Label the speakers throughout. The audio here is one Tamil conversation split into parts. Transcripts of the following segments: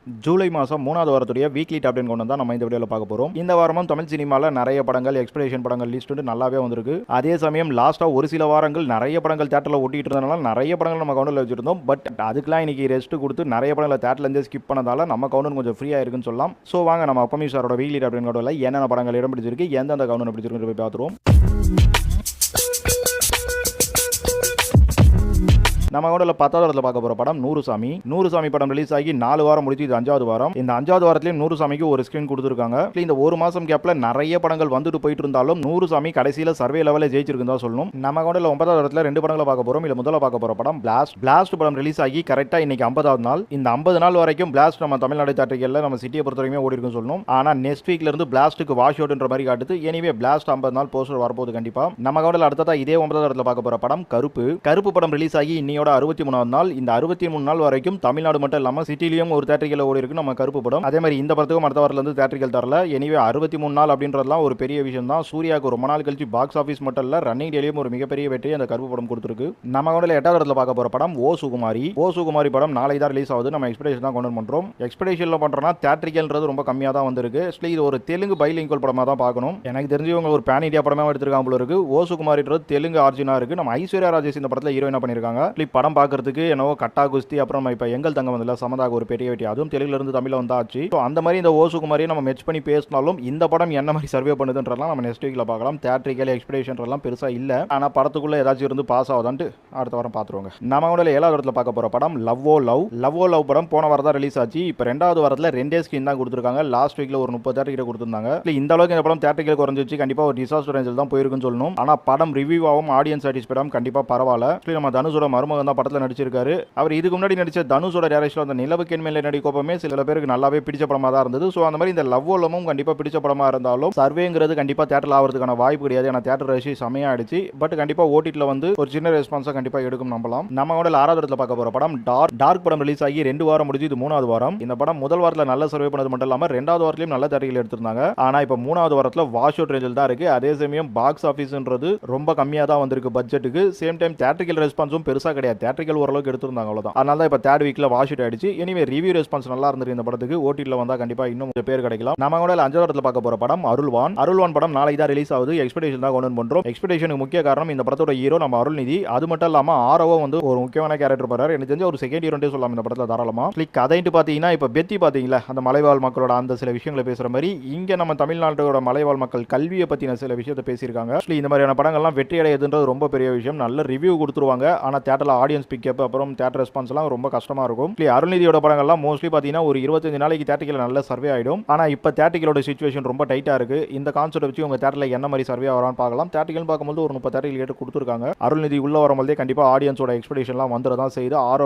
Speaker 1: ஜூலை மாதம் 3வது வாரத்துடைய வீக்லி டாப் 10 கொண்டு தான் நம்ம இந்த வீடியோவில் பார்க்க போகிறோம். இந்த வாரமும் தமிழ் சினிமாவில் நிறைய படங்கள், எக்ஸ்பெக்டேஷன் படங்கள் லிஸ்ட் வந்து நல்லாவே வந்திருக்கு. அதே சமயம் லாஸ்ட்டாக ஒரு சில வாரங்கள் நிறைய படங்கள் தேட்டரில் ஓட்டிட்டு இருந்தனால நிறைய படங்கள் நம்ம கவுண்டில் வச்சிருந்தோம். பட் அதுக்கெல்லாம் இன்னைக்கு ரெஸ்ட் கொடுத்து நிறைய படங்களை தேட்டர்லேருந்தே ஸ்கிப் பண்ணதால நம்ம கவுண்ட் கொஞ்சம் ஃப்ரீயாக இருக்குன்னு சொல்லலாம். ஸோ வாங்க நம்ம அப்பமி சாரோட வீக்லி டாப் 10 கவுண்டில் என்னென்ன படங்கள் இடம் பிடிச்சிருக்கு, எந்தெந்த கவுண்ட் பிடிச்சிருக்கு போய் பார்த்துருவோம். நம்ம கூட 10வது இடத்துல பார்க்க போற படம் நூறுசாமி. நூறுசாமி படம் ரிலீஸ் ஆகி 4 வாரம் முடிச்சு, இது 5வது வாரம். இந்த 5வது வாரத்திலேயும் நூறுசாமிக்கு ஒரு ஸ்கிரீன் கொடுத்துருக்காங்க. இந்த ஒரு மாசம் கேப்ல நிறைய படங்கள் வந்துட்டு போயிட்டு இருந்தாலும் நூறுசாமி கடைசியில சர்வே லெவலில் ஜெயிச்சிருக்குன்னு தான் சொல்லணும். நம்ம கூட 9வது இடத்துல 2 படங்களை பார்க்க போறோம். இல்ல முதல்ல பார்க்க போற படம் பிளாஸ்ட் படம் ரிலீஸ் ஆகி கரெக்டா இன்னைக்கு 50வது நாள். இந்த 50 நாள் வரைக்கும் பிளாஸ்ட் நம்ம தமிழ்நாடு தேட்டரிகள்ல நம்ம சிட்டியை பொறுத்த வரைக்கும் ஓடி இருக்குன்னு சொல்லணும். ஆனா நெக்ஸ்ட் வீக்ல இருந்து பிளாஸ்ட்டுக்கு வாஷ் அவுட்ன்ற மாதிரி காட்டுது. எனிவே பிளாஸ்ட் 50 நாள் போஸ்டர் வரப்போகுது கண்டிப்பா. நம்ம கூட அடுத்ததா இதே 9வது இடத்துல பார்க்க போற படம் கருப்பு படம் ரிலீஸ் ஆகி இன்னையோட 63வது நாள். இந்த 63 நாள் வரைக்கும் தமிழ்நாடு மட்டும் இல்லாம சிட்டிலையும் ஒரு தேட்டரிக்கல் ஓடி இருக்கு நம்ம கருப்பு படம். அதே மாதிரி இந்த படத்துக்கும் அடுத்த வாரத்துல இருந்து தேட்டரிக்கல் தரல. எனிவே 63 நாள் அப்படின்றதுலாம் ஒரு பெரிய விஷயம் தான். சூர்யாவுக்கு ரொம்ப நாள் கழிச்சு பாக்ஸ் ஆஃபீஸ் மட்டும் இல்ல, ரன்னிங் டேலியும் ஒரு மிகப்பெரிய வெற்றி அந்த கருப்பு படம் கொடுத்துருக்கு. நம்ம கூட 8வது இடத்துல பார்க்க போற படம் ஓ சுகுமாரி படம் நாளை தான் ரிலீஸ் ஆகுது. நம்ம எக்ஸ்பெக்டேஷன் தான் கொண்டு பண்றோம். எக்ஸ்பெக்டேஷன்ல பண்றோம்னா தேட்டரிக்கல்ன்றது ரொம்ப கம்மியா தான் வந்திருக்கு. இது ஒரு தெலுங்கு பைலிங்குவல் படமா தான் பார்க்கணும். எனக்கு தெரிஞ்சவங்க ஒரு பேன் இந்தியா படமா எடுத்திருக்காங்க போல இருக்கு. ஓ சுகுமாரின்றது தெலுங்கு ஆர்ஜினா இருக்கு. நம்ம ஐஸ்வர்யா ராஜேஷ் இந்த படத்துல ஹீரோயினா பண்ணிருக்காங்க. படம் பார்க்கறதுக்கு என்னவோ கட்டா குஸ்தி, அப்புறம் இப்போ எங்கள் தங்க வந்தல சமதாக ஒரு பெரிய வெட்டி, அதுவும் தெலுங்குல இருந்து தமிழ்ல வந்தாச்சு. அந்த மாதிரி இந்த ஓசுகுமாரியை நம்ம மெச் பண்ணி பேசினாலும் இந்த படம் என்ன மாதிரி சர்வே பண்ணுதுன்றலாம் நம்ம நெக்ஸ்ட் வீக்ல பார்க்கலாம். தியேட்டரிக்கல் எக்ஸ்பெக்டேஷன் எல்லாம் பெருசா இல்ல, ஆனா படத்துக்குள்ள ஏதாச்சும் இருந்து பாஸ் ஆகுதான்ட்டு அடுத்த வாரம் பார்த்துருவாங்க. நம்ம கூட 7வது இடத்துல பார்க்க போற படம் லவ் ஓ லவ் படம் போன வாரம் தான் ரிலீஸ் ஆச்சு. இப்போ 2வது வாரத்துல 2 ஸ்கிரீன் தான் கொடுத்துருக்காங்க. லாஸ்ட் வீக்ல ஒரு 30 தேட்டர் கிட்ட கொடுத்துருந்தாங்க. இந்த அளவுக்கு இந்த படம் தேட்டரிக்கல் குறைஞ்சிச்சு, கண்டிப்பா ஒரு டிசாஸ்டர் ரேஞ்சில் தான் போயிருக்குன்னு சொல்லணும். ஆனா படம் ரிவ்யூவாகவும் ஆடியன்ஸ் சாட்டிஸ்ஃபைடாகவும் கண்டிப்பா பரவாயில்ல. நம்ம தனுஷோட மருமகன் தான் படத்துல நடிச்சிருக்காரு. அவர் இதுக்கு முன்னாடி நடிச்ச தனுஷோட டைரக்ஷன்ல அந்த நிலவுக்கு மேல நடிக்கோப்பமே சில பேருக்கு நல்லாவே பிடிச்ச படமா தான் இருந்தது. ஸோ அந்த மாதிரி இந்த லவ் ஓலமும் கண்டிப்பா பிடிச்ச படமா இருந்தாலும் சர்வேங்கிறது கண்டிப்பா தேட்டரில் ஆகிறதுக்கான வாய்ப்பு கிடையாது. ஏன்னா தேட்டர் ரஷ் செமையா ஆயிடுச்சு. பட் கண்டிப்பா ஓடிடில வந்து ஒரு சின்ன ரெஸ்பான்ஸா கண்டிப்பா எடுக்கும் நம்பலாம். நம்ம கூட 6வது இடத்துல பார்க்க போற படம் டார்க் படம் ரிலீஸ் ஆகி 2 வாரம் முடிஞ்சு, இது 3வது வாரம். இந்த படம் முதல் வாரத்தில் நல்ல சர்வே பண்ணது மட்டும் இல்லாம 2வது வாரத்திலும் நல்ல தேட்டரிகள் எடுத்திருந்தாங்க. ஆனா இப்போ 3வது வாரத்தில் வாஷ் அவுட் ரேஞ்சில் தான் இருக்கு. அதே சமயம் பாக்ஸ் ஆஃபீஸ்ன்றது ரொம்ப கம்மியா தான் வந்திருக்கு பட்ஜெட்டுக்கு. சேம் டைம் தேட்டரிக்கல் ரெஸ்பான்ஸும் பெருசா கிடையாது. தேட்டரிக்கல் ஓரளவுக்கு எடுத்திருந்தாங்க, அவ்வளவுதான். அதனால தான் இப்போ தேர்ட் வீக்ல வாஷ் அவுட் ஆயிடுச்சு. எனிவே ரிவ்யூ ரெஸ்பான்ஸ் நல்லா இருந்திருக்கு இந்த படத்துக்கு. ஓடிடில வந்தா கண்டிப்பா இன்னும் கொஞ்சம் பேர் கிடைக்கலாம். நம்ம கூட 5வது இடத்துல பார்க்க போற படம் அருள்வான் படம் நாளைக்கு தான் ரிலீஸ் ஆகுது. எக்ஸ்பெக்டேஷன் தான் கொண்டு பண்றோம். எக்ஸ்பெக்டேஷனுக்கு முக்கிய காரணம் இந்த படத்தோட ஹீரோ நம்ம அருள்நிதி. அது மட்டும் இல்லாம ஆரவோ வந்து ஒரு முக்கியமான கேரக்டர் பாரு. எனக்கு தெரிஞ்ச ஒரு செகண்ட் ஹீரோன்னு சொல்லலாம் இந்த படத்துல தாராளமா. கதைட்டு பாத்தீங்கன்னா இப்ப பெத்தி பாத்தீங்களா, அந்த மலைவாழ் மக்களோட அந்த சில விஷயங்களை பேசுற மாதிரி இங்க நம்ம தமிழ்நாட்டோட மலைவாழ் மக்கள் கல்வியை பத்தின சில விஷயத்தை பேசியிருக்காங்க. இந்த மாதிரியான படங்கள்லாம் வெற்றி அடையதுன்றது ரொம்ப பெரிய விஷயம். நல்ல ரிவ்யூ கொடுத்துருவாங்க. ஆனா தேட்டர்ல ஆடியன்ஸ் பிக்கப் அப்புறம் தேட்டர் ரெஸ்பான்ஸ் எல்லாம் ரொம்ப கஷ்டமா இருக்கும். அருள்நிதியோட படங்கள்லாம் மோஸ்ட்லி பாத்தீங்கன்னா ஒரு 25 நாளைக்கு தேட்டரிக்கல் நல்ல சர்வே ஆயிடும். ஆனா இப்ப தேட்டரிக்கலோட சிச்சுவேஷன் ரொம்ப டைட்டா இருக்கு. இந்த கான்செப்ட் வச்சு உங்க தேட்டர்ல என்ன மாதிரி சர்வே வரான்னு பார்க்கலாம். தேட்டரிக்கல் பார்க்கும்போது ஒரு 30 தேட்டரிக்கல் கேட்டு கொடுத்துருக்காங்க. அருள்நிதி உள்ள வரும்போதே கண்டிப்பா ஆடியன்ஸோட எக்ஸ்பெக்டேஷன்லாம் வந்துதான் செய்யுது.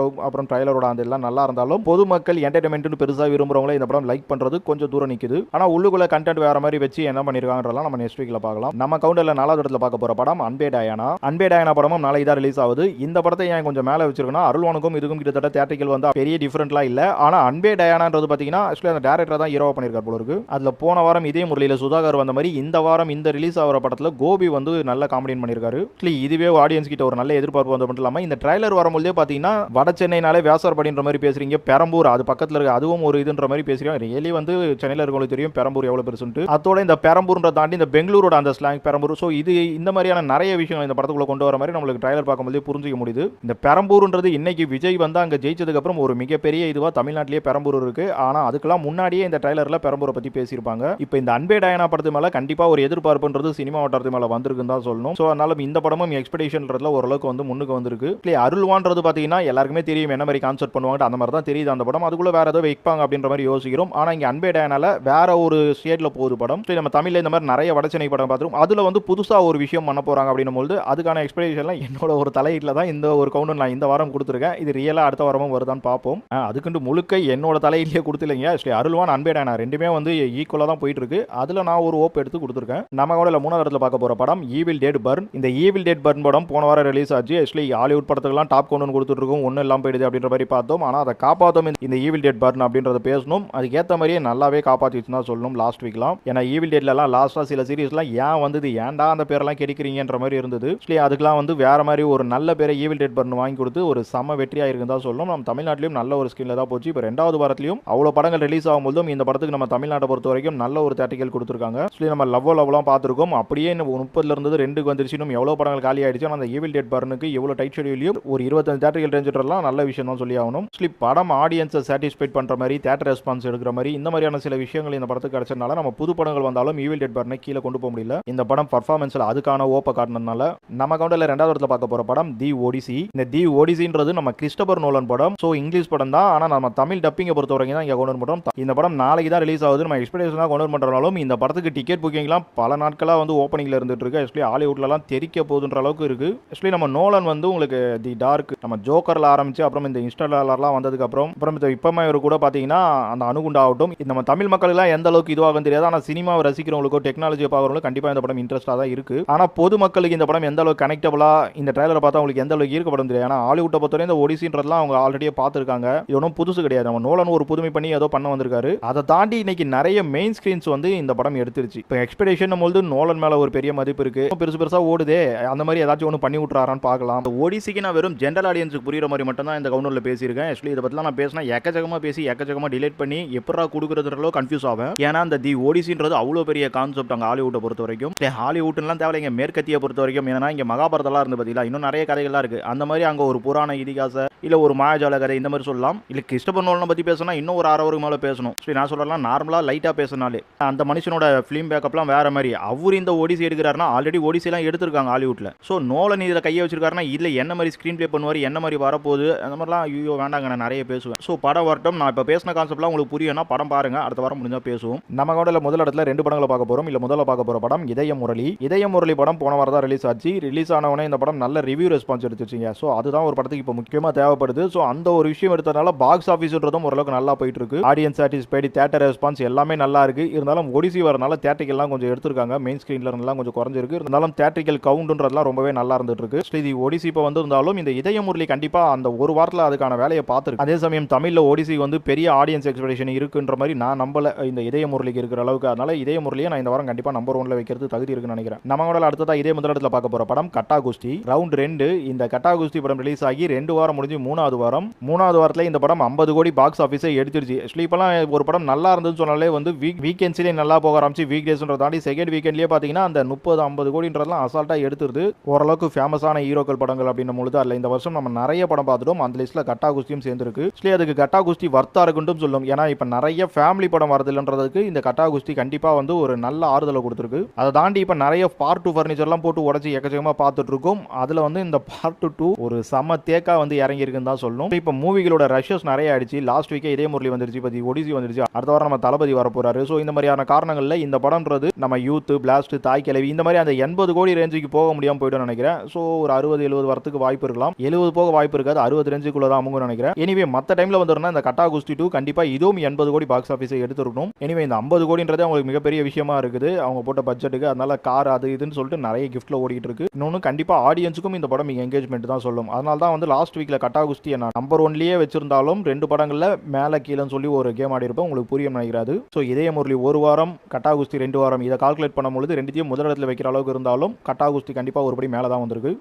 Speaker 1: அப்புறம் ட்ரைலரோட அந்த எல்லாம் நல்லா இருந்தாலும் பொதுமக்கள் என்டர்டைன்மெண்ட் பெருசா விரும்புறவங்களே இந்த படம் லைக் பண்றது கொஞ்சம் தூரம் நிக்குது. ஆனா உள்ளுக்குள்ள கண்டென்ட் வேற மாதிரி வச்சு என்ன பண்ணிருக்காங்கன்றலாம் நம்ம நெக்ஸ்ட் வீக்ல பார்க்கலாம். நம்ம கவுண்டர்ல 4வது இடத்துல பார்க்க போற படம் அன்பே டயானா படமும் நாளைக்கு தான் ரிலீஸ் ஆகுது. இந்த படத்தை ஏன் கொஞ்சம் மேல வச்சிருக்கணும், அருள்வானுக்கும் இதுக்கும் கிட்டத்தட்ட தேட்டரிக்கல் வந்து பெரிய டிஃபரெண்ட்லாம் இல்ல. ஆனா அன்பே டயானான்றது பாத்தீங்கன்னா ஆக்சுவலி அந்த டைரக்டர் தான் ஹீரோவா பண்ணிருக்கார் போல இருக்கு. அதுல போன வாரம் இதே முறையில சுதாகர் வந்த மாதிரி இந்த வாரம் இந்த ரிலீஸ் ஆகிற படத்துல கோபி வந்து நல்ல காமெடி பண்ணிருக்காரு. இதுவே ஆடியன்ஸ் கிட்ட ஒரு நல்ல எதிர்பார்ப்பு வந்து மட்டும் இல்லாம இந்த ட்ரைலர் வரும்போதே பாத்தீங்கன்னா வட சென்னைனாலே வியாசார்படின்ற மாதிரி பேசுறீங்க, பெரம்பூர் அது பக்கத்துல இருக்கு அதுவும் ஒரு இதுன்ற மாதிரி பேசுறீங்க. ரியலி வந்து சென்னையில இருக்கவங்களுக்கு தெரியும் பெரம்பூர் எவ்வளவு பெருசுன்ட்டு. அதோட இந்த பெரம்பூர்ன்ற தாண்டி இந்த பெங்களூரோட அந்த ஸ்லாங் பெரம்பூர். ஸோ இது இந்த மாதிரியான நிறைய விஷயங்கள் இந்த படத்துக்குள்ள கொண்டு வர மாதிரி நம்மளுக்கு ட்ரைலர் பார்க்கும்போது புரிஞ்சிக்க முடியுது. இந்த பெரம்பூர்ன்றது இன்னைக்கு விஜய் வந்து அங்க ஜெயிச்சதுக்கு அப்புறம் ஒரு மிகப்பெரிய இதுவா தமிழ்நாட்டிலேயே பெரம்பூர் இருக்கு. ஆனா அதுக்கெல்லாம் முன்னாடியே இந்த ட்ரைலர்ல பெரம்பூரை பத்தி பேசியிருப்பாங்க. இப்போ இந்த அன்பே டயானா படத்து மேல கண்டிப்பா ஒரு எதிர்பார்ப்புன்றது சினிமா வட்டாரத்து மேல வந்திருக்குன்னு தான் சொல்லணும். ஸோ அதனால இந்த படமும் எக்ஸ்பெக்டேஷன்ன்றதுல ஓரளவுக்கு வந்து முன்னுக்கு வந்திருக்கு. அருள்வான்றது பாத்தீங்கன்னா எல்லாருக்குமே தெரியும் என்ன மாதிரி கான்செப்ட் பண்ணுவாங்க, அந்த மாதிரி தான் தெரியுது அந்த படம். அதுக்குள்ள வேற ஏதோ வைப்பாங்க அப்படின்ற மாதிரி யோசிக்கிறோம். ஆனா இங்க அன்பே டயானால வேற ஒரு ஸ்டேட்ல போகுது படம். நம்ம தமிழ்ல இந்த மாதிரி நிறைய வடச்சென்னை படம் பார்த்துரும். அதுல வந்து புதுசா ஒரு விஷயம் பண்ண போறாங்க அப்படின்னும் போது அதுக்கான எக்ஸ்பெக்டேஷன்லாம் என்னோட ஒரு தலையீட்டில் தான் இந்த ஒரு கவுண்ட் நான் இந்த வாரம் கொடுத்துருக்கேன். இது ரியலா அடுத்த வாரமும் வருதான்னு பார்ப்போம். அதுக்குண்டு முழுக்க என்னோட தலையிலேயே கொடுத்துலங்க. அருள்வான் அன்பே டயானா ரெண்டுமே வந்து ஈக்குவலா தான் போயிட்டு இருக்கு. அதுல நான் ஒரு ஓப் எடுத்து கொடுத்துருக்கேன். நம்ம கூட 3வது இடத்துல பார்க்க போற படம் ஈவில் டெட் பர்ன். இந்த ஈவில் டெட் பர்ன் படம் போன வாரம் ரிலீஸ் ஆச்சு. ஆக்சுவலி ஹாலிவுட் படத்துக்கெல்லாம் டாப் கொண்டு கொடுத்துட்டு இருக்கும், ஒன்னும் இல்லாம போயிடுது அப்படின்ற மாதிரி பார்த்தோம். ஆனா அதை காப்பாத்தோம் இந்த ஈவில் டெட் பர்ன் அப்படின்றத பேசணும். அதுக்கேற்ற மாதிரியே நல்லாவே காப்பாத்திச்சுன்னு தான் சொல்லணும் லாஸ்ட் வீக்லாம். ஏன்னா ஈவில் டெட்லாம் லாஸ்டா சில சீரீஸ்லாம் ஏன் வந்தது, ஏன்டா அந்த பேரெல்லாம் கெடுக்கிறீங்கன்ற மாதிரி இருந்தது. அதுக்கெல்லாம் வந்து வேற மாதிரி ஒரு நல்ல பேரை ஈவில் டெட் பர்ன் ஒன்று வாங்கி கொடுத்து ஒரு சம வெற்றியாக இருக்குன்னு தான் சொல்லணும். நம்ம தமிழ்நாட்டிலையும் நல்ல ஒரு ஸ்கிரீனில் தான் போச்சு. இப்போ 2வது வாரத்திலையும் அவ்வளோ படங்கள் ரிலீஸ் ஆகும்போதும் இந்த படத்துக்கு நம்ம தமிழ்நாட்டை பொறுத்த வரைக்கும் நல்ல ஒரு தேட்டிக்கல் கொடுத்துருக்காங்க. சொல்லி நம்ம லவ்லாம் பார்த்துருக்கோம். அப்படியே 30ல இருந்து 2க்கு வந்துருச்சு. இன்னும் எவ்வளோ படங்கள் காலி ஆயிடுச்சு. அந்த ஈவில் டெட் பர்னுக்கு எவ்வளோ டைட் ஷெடியூலையும் ஒரு 25 தேட்டர்கள் ரேஞ்சுலாம் நல்ல விஷயம் தான் சொல்லி ஆகணும். சொல்லி படம் ஆடியன்ஸை சாட்டிஸ்ஃபைட் பண்ணுற மாதிரி தேட்டர் ரெஸ்பான்ஸ் எடுக்கிற மாதிரி இந்த மாதிரியான சில விஷயங்கள் இந்த படத்துக்கு கிடைச்சதுனால நம்ம புது படங்கள் வந்தாலும் ஈவில் டெட் பர்னை கீழே கொண்டு போக முடியல. இந்த படம் பர்ஃபார்மன்ஸில் அதுக்கான ஓப்பை காட்டினதுனால நம்ம கவுண்டரில் 2வது இடத்துல பார்க்க போகிற படம் தி ஓடிசி. இந்த தி ஓடிசின்றது நம்ம கிறிஸ்டோபர் நோலன் படம். ஸோ இங்கிலீஷ் படம் தான். ஆனால் நம்ம தமிழ் டப்பிங்கை பொறுத்த வரைக்கும் தான் இங்கே கொண்டு பண்ணுறோம். இந்த படம் நாளைக்கு தான் ரிலீஸ் ஆகுது. நம்ம எக்ஸ்பெக்டேஷனாக கொண்டு பண்ணுறனாலும் இந்த படத்துக்கு டிக்கெட் புக்கிங்லாம் பல நாட்களாக வந்து ஓப்பனிங்கில் இருந்துட்டு இருக்கு. ஆக்சுவலி ஹாலிவுட்லலாம் தெரிக்க போகுதுன்ற அளவுக்கு இருக்கு. ஆக்சுவலி நம்ம நோலன் வந்து உங்களுக்கு தி டார்க் நம்ம ஜோக்கரில் ஆரம்பிச்சு அப்புறம் இந்த இன்ஸ்டாலர்லாம் வந்ததுக்கு அப்புறம் இப்போமே இவர் கூட பார்த்தீங்கன்னா அந்த அணுகுண்டா ஆகட்டும் நம்ம தமிழ் மக்களுக்குலாம் எந்த அளவுக்கு இதுவாகும் தெரியாது. ஆனால் சினிமாவை ரசிக்கிறவங்களுக்கோ டெக்னாலஜியை பார்க்குறவங்களும் கண்டிப்பாக இந்த படம் இன்ட்ரெஸ்டாக தான் இருக்கு. ஆனால் பொதுமக்களுக்கு இந்த படம் எந்த அளவுக்கு கனெக்டபிளா இந்த ட்ரைலரை பார்த்தா உங்களுக்கு எந்த அளவுக்கு ஈர்க்கப்படும் தெரியாது. ஏன்னா ஹாலிவுட்டை பொறுத்தவரை இந்த ஒடிசின்றதுலாம் அவங்க ஆல்ரெடியே பார்த்துருக்காங்க. இது ஒன்றும் புதுசு கிடையாது. நம்ம நோலன் ஒரு புதுமை பண்ணி ஏதோ பண்ண வந்திருக்காரு. அதை தாண்டி இன்னைக்கு நிறைய மெயின் ஸ்கிரீன்ஸ் வந்து இந்த படம் எடுத்துருச்சு. இப்போ எக்ஸ்பெக்டேஷன் போது நோலன் மேல ஒரு பெரிய மதிப்பு இருக்கு. பெருசா ஓடுதே அந்த மாதிரி ஏதாச்சும் ஒன்று பண்ணி விட்டுறாரான்னு பார்க்கலாம். ஓடிசிக்கு நான் வெறும் ஜென்ரல் ஆடியன்ஸுக்கு புரியுற மாதிரி மட்டும் தான் இந்த கவுண்டரில் பேசியிருக்கேன். ஆக்சுவலி இதை பற்றிலாம் நான் பேசினா எக்கச்சக்கமாக டிலேட் பண்ணி எப்படா கொடுக்குறதுல கன்ஃபியூஸ் ஆகும். ஏன்னா அந்த தி ஓடிசின்றது அவ்வளோ பெரிய கான்செப்ட் அங்கே ஹாலிவுட்டை பொறுத்த வரைக்கும். ஹாலிவுட்லாம் தேவையில்லைங்க மேற்கத்தியை பொறுத்த வரைக்கும். ஏன்னா இங்கே மகாபாரதம்லாம் இருந்து பார்த்தீங்களா, இன்னும் நிறைய கதைகள்லாம் இருக்கு. அந்த மாதிரி அங்கே ஒரு புராண இதிகாச இல்லை ஒரு மாயாஜால கதை இந்த மாதிரி சொல்லலாம். இல்லை கிறிஸ்டோபர் நோலனை பற்றி பேசினா இன்னும் ஒரு 1/2 ஹவருக்கு மேலே பேசணும். சரி நான் சொல்லலாம் நார்மலாக லைட்டாக பேசினாலே அந்த மனுஷனோட ஃபிலிம் பேக்கப்லாம் வேற மாதிரி. அவர் இந்த ஓடிசி எடுக்கிறாருன்னா ஆல்ரெடி ஓடிசிலாம் எடுத்திருக்காங்க ஹாலிவுட்ல. ஸோ நோலன் இதில் கையை வச்சிருக்காருன்னா இல்லை என்ன மாதிரி ஸ்க்ரீன் ப்ளே பண்ணுவார், என்ன மாதிரி வரப்போகுது அந்த மாதிரிலாம் ஐயோ வேண்டாங்க நான் நிறைய பேசுவேன். ஸோ படம் வரட்டும். நான் இப்போ பேசின கான்செப்ட்லாம் உங்களுக்கு புரியும்னா படம் பாருங்க. அடுத்த வாரம் முடிஞ்சால் பேசுவோம். நம்ம கூட முதல் இடத்துல 2 படங்களை பார்க்க போகிறோம். இல்லை முதல்ல பார்க்க போகிற படம் இதய முரளி படம் போன வாரம் தான் ரிலீஸ் ஆச்சு. ரிலீஸ் ஆனவனே இந்த படம் நல்ல ரிவ்யூ ரெஸ்பான்ஸ் எடுத்துச்சிங்க. ஸோ அதுதான் ஒரு படத்துக்கு இப்போ முக்கியமாக தேவைப்படுது. ஸோ அந்த ஒரு விஷயம் எடுத்ததுனால பாக்ஸ் ஆஃபீஸ்ன்றதும் ஓரளவுக்கு நல்லா போயிட்டு இருக்கு. ஆடியன்ஸ் சாட்டிஸ்ஃபைடு, தேட்டர் ரெஸ்பான்ஸ் எல்லாமே நல்லா இருக்கு. இருந்தாலும் ஒடிசி வரனால தேட்டரிக்கெல்லாம் கொஞ்சம் எடுத்திருக்காங்க. மெயின் ஸ்கிரீன்ல எல்லாம் கொஞ்சம் குறைஞ்சிருக்கு. இருந்தாலும் தேட்டரிக்கல் கவுண்ட்ன்றதுலாம் ரொம்பவே நல்லா இருந்துட்டு இருக்கு. இது ஒடிசி இப்போ வந்திருந்தாலும் இந்த இதய முரளி கண்டிப்பா அந்த ஒரு வாரத்தில் அதுக்கான வேலையை பார்த்துருக்கு. அதே சமயம் தமிழில் ஒடிசி வந்து பெரிய ஆடியன்ஸ் எக்ஸ்பெக்டேஷன் இருக்குன்ற மாதிரி நான் நம்பல இந்த இதய முரளிக்கு இருக்கிற அளவுக்கு. அதனால இதய முரளியை நான் இந்த வாரம் கண்டிப்பா நம்பர் 1ல வைக்கிறது தகுதி இருக்குன்னு நினைக்கிறேன். நம்ம கூட அடுத்ததா இதே முதல் இடத்துல பார்க்க போற படம் கட்டா குஸ்தி ரவுண்ட் 2. இந்த கட்டா குஸ்தி படம் ரிலீஸ் ஆகி 2 வாரம் முடிஞ்சு 3வது வாரத்தில் இந்த படம் 50 கோடி பாக்ஸ் ஆஃபீஸை எடுத்துருச்சு. ஆக்சுவலி இப்பெல்லாம் ஒரு படம் நல்லா இருந்ததுன்னு சொன்னாலே வந்து வீக்கெண்ட்ஸ்லேயே நல்லா போக ஆரம்பிச்சு வீக் டேஸ்ன்ற தாண்டி செகண்ட் வீக்கெண்ட்லேயே பார்த்தீங்கன்னா அந்த 30-50 கோடின்றதெல்லாம் அசால்ட்டாக எடுத்துருது. ஓரளவுக்கு ஃபேமஸான ஹீரோக்கள் படங்கள் அப்படின்னும் பொழுது அதில் இந்த வருஷம் நம்ம நிறைய படம் பார்த்துட்டோம். அந்த லிஸ்ட்டில் கட்டா குஸ்தியும் சேர்ந்துருக்கு. ஆக்சுவலி அதுக்கு கட்டா குஸ்தி வர்த்தா இருக்குன்னு சொல்லும். ஏன்னா இப்போ நிறைய ஃபேமிலி படம் வரதுன்றதுக்கு இந்த கட்டா குஸ்தி கண்டிப்பாக வந்து ஒரு நல்ல ஆறுதலை கொடுத்துருக்கு. அதை தாண்டி இப்போ நிறைய பார்ட் 2 ஃபர்னிச்சர்லாம் போட்டு உடச்சி எக்கச்சக்கமாக பார்த்துட்டு இருக்கோம். அதில் வந்து இந்த பார்ட் 2 ஒரு சம தேக்கா வந்து இறங்கி இருக்குன்னு தான் சொல்லணும். இப்போ மூவிகளோட ரஷஸ் நிறைய ஆயிடுச்சு. லாஸ்ட் வீக்கே இதே முரளி வந்துருச்சு, இப்போ ஒடிசி வந்துருச்சு, அடுத்த வாரம் நம்ம தளபதி வர போறாரு. ஸோ இந்த மாதிரியான காரணங்கள்ல இந்த படம்ன்றது நம்ம யூத் பிளாஸ்ட் தாய் கிளவி இந்த மாதிரி அந்த 80 கோடி ரேஞ்சுக்கு போக முடியாமல் போய்டும் நினைக்கிறேன். ஸோ ஒரு 60-70 வரத்துக்கு வாய்ப்பு இருக்கலாம். 70 போக வாய்ப்பு இருக்காது, 60 ரேஞ்சுக்குள்ள தான் அவங்க நினைக்கிறேன். எனிவே மற்ற டைம்ல வந்துருந்தா இந்த கட்டா குஸ்தி 2 கண்டிப்பா இதுவும் 80 கோடி பாக்ஸ் ஆஃபீஸை எடுத்துருக்கணும். எனிவே இந்த 50 கோடின்றதே அவங்களுக்கு மிகப்பெரிய விஷயமா இருக்குது அவங்க போட்ட பட்ஜெட்டுக்கு. அதனால கார் அது இதுன்னு சொல்லிட்டு நிறைய கிஃப்ட்ல ஓடிட்டு இருக்கு. இன்னொன்று கண்டிப்பா ஆடியன்ஸுக்கும் இந்த படம் எங்கேஜ்மெண்ட் தான் சொல்லும். அதனால தான் வந்து லாஸ்ட் வீக்ல கட்டா குஸ்தி நான் நம்பர் 1லயே வச்சிருந்தாலும் 2 படங்கள்ல மேல கீழன்னு சொல்லி ஒரு கேம் ஆடி இருப்போம். உங்களுக்கு புரியும் நினைக்கிறாரு. ஸோ இதய முரளி 1 வாரம், கட்டா குஸ்தி 2 வாரம், இதை கால்குலேட் பண்ணும்போது 2த்தையும் முதல் இடத்துல வைக்கிற அளவுக்கு இருந்தாலும் கட்டா குஸ்தி கண்டிப்பா ஒருபடி மேலே தான் வந்திருக்கு.